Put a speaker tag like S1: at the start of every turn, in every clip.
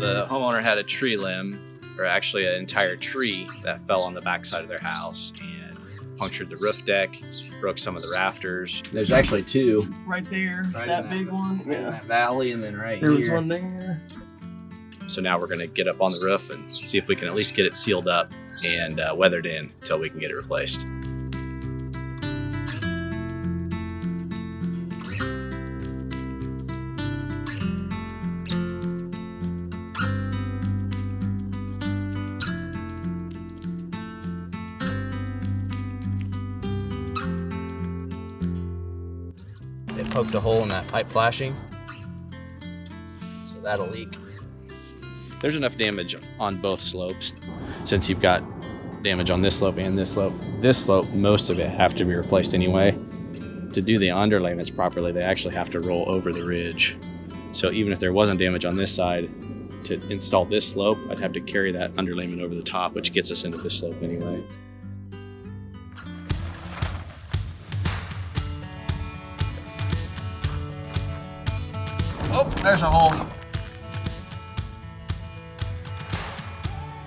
S1: The homeowner had a tree limb, or actually an entire tree, that fell on the backside of their house and punctured the roof deck, broke some of the rafters. There's actually two.
S2: Right there,
S1: Right
S2: that
S1: in
S2: big one.
S1: In that valley, and then right
S2: There
S1: here.
S2: was one there.
S1: So now we're gonna get up on the roof and see if we can at least get it sealed up and weathered in until we can get it replaced. It poked a hole in that pipe flashing, so that'll leak. There's enough damage on both slopes. Since you've got damage on this slope and this slope, most of it have to be replaced anyway. To do the underlayments properly, they actually have to roll over the ridge. So even if there wasn't damage on this side, to install this slope, I'd have to carry that underlayment over the top, which gets us into this slope anyway. Oh, there's a hole.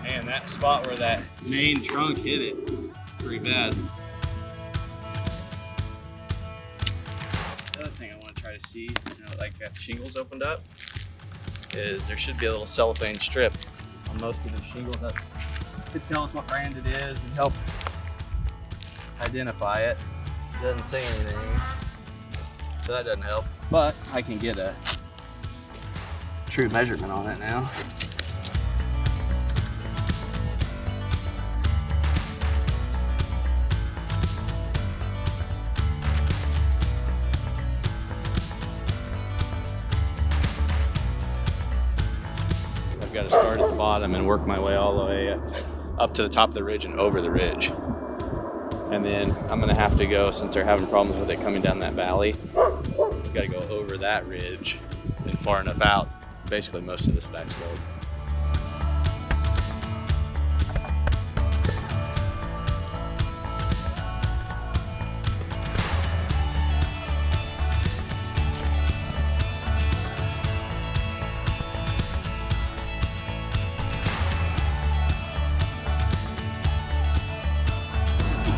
S1: Man, that spot where that main trunk hit it, pretty bad. The other thing I want to try to see, like that shingles opened up, is there should be a little cellophane strip on most of the shingles that could tell us what brand it is and help identify it. It doesn't say anything, so that doesn't help. But I can get a true measurement on it now. I've got to start at the bottom and work my way all the way up to the top of the ridge and over the ridge. And then I'm gonna have to go, since they're having problems with it coming down that valley, I've got to go over that ridge and far enough out, basically most of this back slope.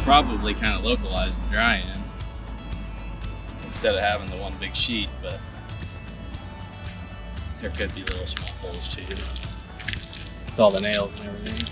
S1: Probably kind of localize the dry end instead of having the one big sheet, but there could be little small holes too with all the nails and everything.